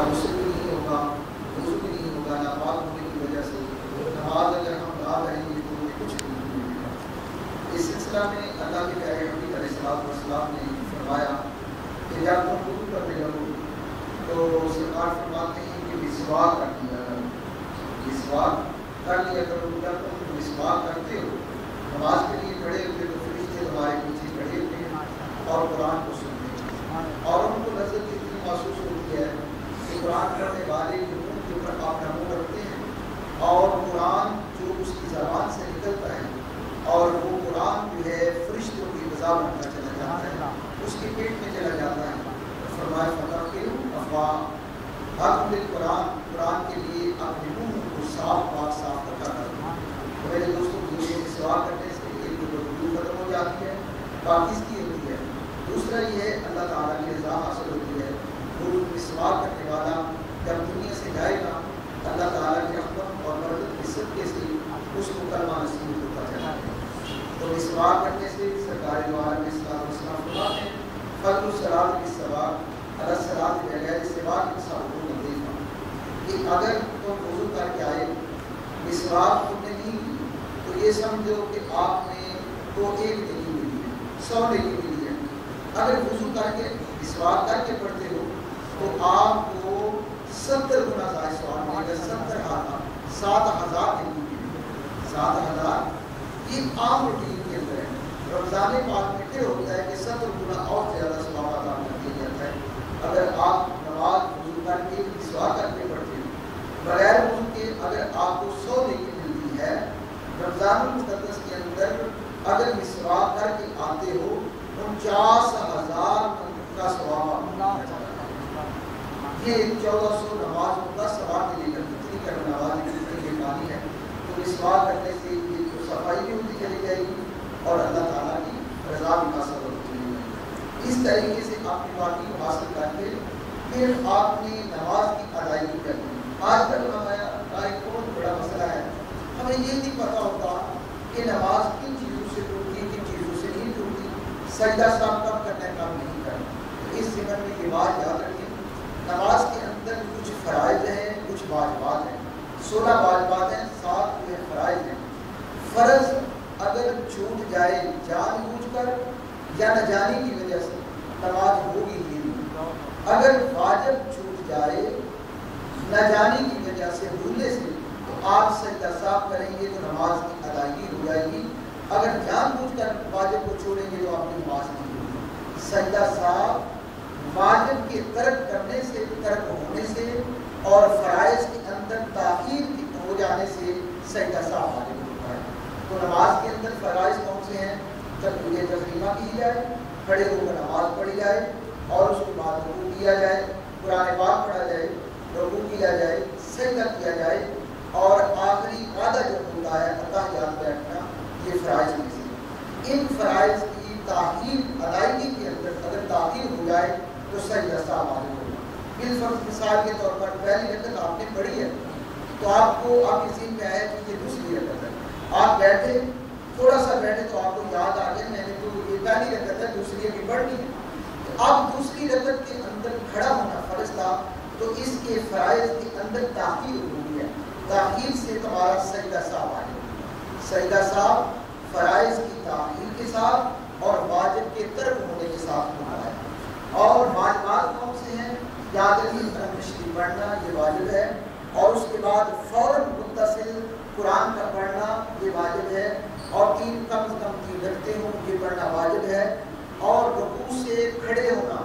غسل بھی نہیں ہوگا، وضو بھی نہیں ہوگا ناپاک ہونے کی وجہ سے، نماز اگر ہم نہ پڑھیں گے تو کچھ نہیں ملے گا۔ اس سلسلہ میں اللہ کے پیارے نبی علیہ السلام نے فرمایا کہ جب تم وضو کرنے لگو تو سرکار فرماتے ہیں کہ مسواک کر لیا کرو، مسواک کر لیا کرو۔ جب تم مسواک کرتے ہو، نماز کے لیے کھڑے ہوتے تو فرشتے تمہارے پیچھے کھڑے ہوتے ہیں اور قرآن کو سنتے ہیں، اور ان کو لذت اتنی محسوس ہوتی ہے کہ قرآن پڑھنے والے کے منہ کے اوپر اپنا منہ رکھتے ہیں اور قرآن جو اس کی زبان سے نکلتا ہے اور وہ قرآن جو ہے فرشتوں کی غذا بنتا چلا جاتا ہے، اس کے پیٹ میں چلا جاتا ہے۔ فرمایا فتح کے افواہ حق قرآن، قرآن کے لیے اپنے منہ کو صاف پاک صاف رکھا کرنا۔ میرے دوستوں کی سوا کرنے سے ایک تو وضو ختم ہو جاتی ہے، پاکیزگی ہوتی ہے، دوسرا یہ ہے اللہ تعالیٰ کی رضا حاصل ہوتی ہے۔ وہ مسواک کرنے والا جب دنیا سے جائے گا اللہ تعالیٰ کی رحمت اور برکت کے صدقے سے اس کو کلمہ نصیب ہوتا چلا ہے۔ تو مسواک کرنے سے سرکار دو عالم السلام فرماتے ہیں فضل الصلاۃ بالسواک علی الصلاۃ بغیر سواک صاحب نظیفہ، کہ اگر تم وضو کر کے آئے مسواک تم نے نہیں کی تو یہ سمجھو کہ آپ نے کو ایک نیکی ملی ہے، 100 نیکی ملی ہے۔ اگر وضو کر کے مسواک کر کے پڑھتے ہو تو آپ کو 70 گنا زائد ثواب ملے گا، 7,000 نیکی ملے گی، 7,000۔ یہ عام روٹین کے اندر ہے۔ رمضان پاک میں کیا ہوتا ہے کہ 70 گنا اور زیادہ ثواب عطا کر دیا جاتا ہے اگر آپ نماز وضو کر کے مسواک کر کے پڑھتے ہو۔ بغیر وضو کے اگر آپ کو 100 نیکی ملتی ہے، رمضان المقدس کے اندر اگر مسواک کر کے آتے ہو 49,000 کا ثواب یہ 1400 نمازوں کا ثواب ملے گا۔ کتنی کر نماز کتنی بے پانی ہے، تو مسواک کرنے سے یہ تو صفائی بھی ہوتی چلی جائے گی اور اللہ تعالیٰ کی رضا بھی حاصل ہوتی ہے۔ اس طریقے سے آپ کی پاکی کو حاصل کر کے پھر آپ نے نماز کی ادائیگی کرنی۔ آج کل ہمارا ایک بہت بڑا مسئلہ ہے، ہمیں یہ نہیں پتہ ہوتا کہ نماز کن چیزوں سے ٹوٹتی ہے، کن چیزوں سے نہیں ٹوٹتی، سجدہ صاحب کب کرنا ہے کب نہیں کرنا۔ تو اس ضمن میں یہ بات یاد رکھیں، نماز کے اندر کچھ فرائض ہیں، کچھ واجبات ہیں، 16 واجبات ہیں، 7 جو ہے فرائض ہیں۔ فرض اگر چھوٹ جائے جان بوجھ کر یا نہ جانے کی وجہ سے نماز ہوگی ہی نہیں۔ اگر واجب چھوٹ جائے نہ جانے کی وجہ سے بھولنے سے تو آپ سجدہ صاحب کریں گے تو نماز کی ادائیگی ہو جائے گی۔ اگر جان بوجھ کر واجب کو چھوڑیں گے تو آپ کی نماز نہیں ہوگی۔ سجدہ صاحب واجب کے ترک کرنے سے، ترک ہونے سے اور فرائض کے اندر تاخیر ہو جانے سے سجدہ صاحب واجب ہوتا ہے۔ تو نماز کے اندر فرائض کون سے ہیں؟ تکبیر تسلیمہ کی جائے، کھڑے ہو کر نماز پڑھی جائے اور اس کے بعد رکوع کیا جائے، قرآن پاک پڑھا جائے، رکوع کیا جائے، سجدہ کیا جائے اور آخری وعدہ جو ہوتا ہے اتحیات بیٹھنا، یہ فرائض میں سے۔ ان فرائض کی تاخیر ادائیگی کے اندر اگر تاخیر ہو جائے تو سجدہ صاحب واجب ہوگا۔ بالفرض مثال کے طور پر پہلی رکعت آپ نے پڑھی ہے تو آپ کو آپ کے ذہن میں آیا کہ یہ دوسری رکعت ہے، آپ بیٹھے تھوڑا سا بیٹھے تو آپ کو یاد آ گیا میں نے تو یہ پہلی رکعت ہے دوسری ابھی پڑھنی ہے، تو اب دوسری رکعت کے اندر کھڑا ہونا فرض تھا تو اس کے فرائض کے اندر تاخیر ہوئی ہے، تاخیر سے تمہارا سجدہ صاحب آئے۔ سجدہ صاحب فرائض کی تاخیر کے ساتھ اور واجب کے ترک ہونے کے ساتھ ہوتا ہے۔ اور واجبات کون سے ہیں؟ یادگی تشریح پڑھنا یہ واجب ہے، اور اس کے بعد فوراً متصل قرآن کا پڑھنا یہ واجب ہے، اور کم از کم 3 رکعتیں ہوں یہ پڑھنا واجب ہے، اور رکوع سے کھڑے ہونا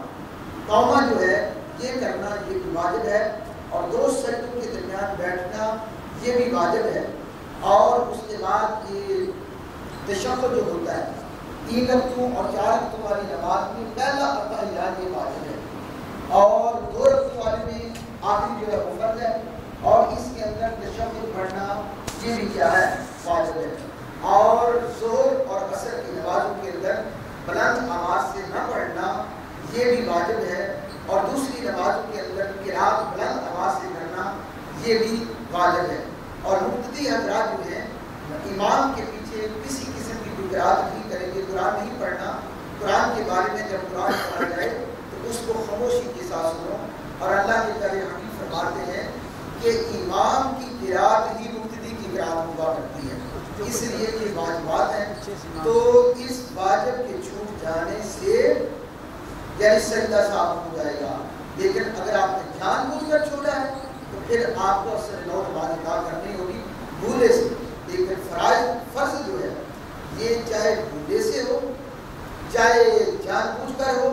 قومہ جو ہے یہ کرنا یہ بھی واجب ہے، اور 2 سجدوں کے درمیان بیٹھنا یہ بھی واجب ہے، اور اس کے بعد یہ تشہد جو ہوتا ہے 3 رکعتوں اور 4 رکعتوں والی نماز میں پہلا اتحیات یہ واجب ہے، اور 2 رکعتوں والی میں آخری جو ہے وہ فرض ہے، اور اس کے اندر تشہد پڑھنا یہ بھی کیا ہے واجب ہے۔ اور ظہر اور عصر کی نمازوں کے اندر بلند آواز سے نہ پڑھنا یہ بھی واجب ہے، اور دوسری نمازوں کے اندر قرات بلند آواز سے کرنا یہ بھی واجب ہے۔ اور مقتدی حضرات جو ہیں امام کے پیچھے کسی قسم کی قرات نہیں کریں گے، قرآن نہیں پڑھنا، قرآن کے بارے میں جب قرآن پڑھا جائے تو اس کو خاموشی کے ساتھ سنو، اور اللہ کے پیارے اس لیے یہ واجبات ہیں. تو اس واجب کے چھوٹ جانے سے یعنی سجدہ صاف ہو جائے گا. لیکن اگر آپ نے جان بوجھ کر چھوڑا ہے تو پھر آپ کو اثر نو نماز ادا کرنی ہوگی بھولے سے. لیکن فرض جو ہے یہ چاہے بھولے سے ہو چاہے جان بوجھ کر ہو،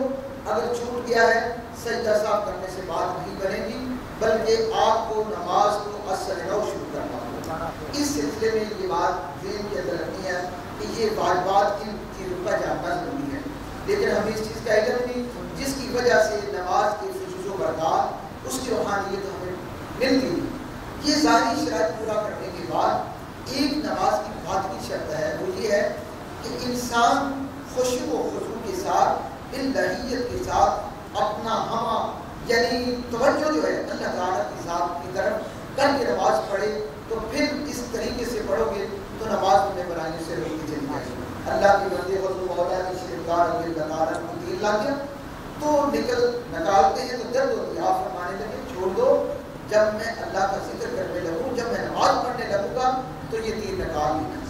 اگر چھوٹ گیا ہے سجدہ صاف کرنے سے بات نہیں بنے گی، بلکہ آپ کو نماز کو اثر نو شروع کرنا ہوگا. اس سلسلے میں یہ بات ذہن کے اندر رکھنی ہے کہ یہ واجبات کی چیزوں کا جاننا ضروری ہے. لیکن ہمیں اس چیز کا علم نہیں جس کی وجہ سے نماز کے فجوز و برکات اس کی روحانیت ہمیں ملتی نہیں. یہ ظاہری شرائط پورا کرنے کے بعد ایک نماز کی بات کی شرط ہے، وہ یہ ہے کہ انسان خشوع و خضوع کے ساتھ الہیت کے ساتھ اپنا ہمہ یعنی توجہ جو ہے اللہ تعالیٰ کی ذات کی طرف کر کے نماز پڑھے. تو پھر اس طریقے سے پڑھو گے تو نماز تمہیں بنانے سے روکتی چلی جائے گی. اللہ کے بندے وضو مولا کی شرکار اللہ تعالیٰ کو تیر لا گیا تو نکالتے ہیں تو درد ہوتی ہے. آپ فرمانے لگے چھوڑ دو، جب میں اللہ کا ذکر کرنے لگوں، جب میں نماز پڑھنے لگوں گا تو یہ تیر نکال لینا.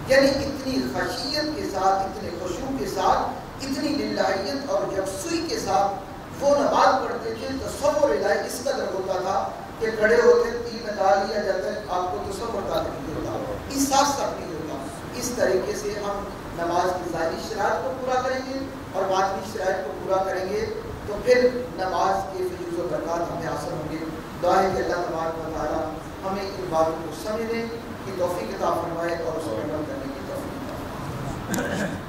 یعنی اتنی خشیت کے ساتھ، اتنے خشوع کے ساتھ، اتنی للہیت اور یکسوئی کے ساتھ وہ نماز پڑھتے تھے. تصور الہی اس قدر ہوتا تھا کہ کھڑے ہوتے تیر نکال لیا جاتا ہے، آپ کو تصور تک نہیں ہوتا، احساس تک نہیں ہوتا. اس طریقے سے ہم نماز کی ظاہری شرائط کو پورا کریں گے اور باطنی شرائط کو پورا کریں گے تو پھر نماز کے فیض و برکات ہمیں حاصل ہوں گے. دعا ہے کہ اللہ تبارک و تعالیٰ ہمیں ان باتوں کو سمجھنے کی توفیق عطا فرمائے اور اس پر عمل کرنے کی توفیق عطا فرمائے.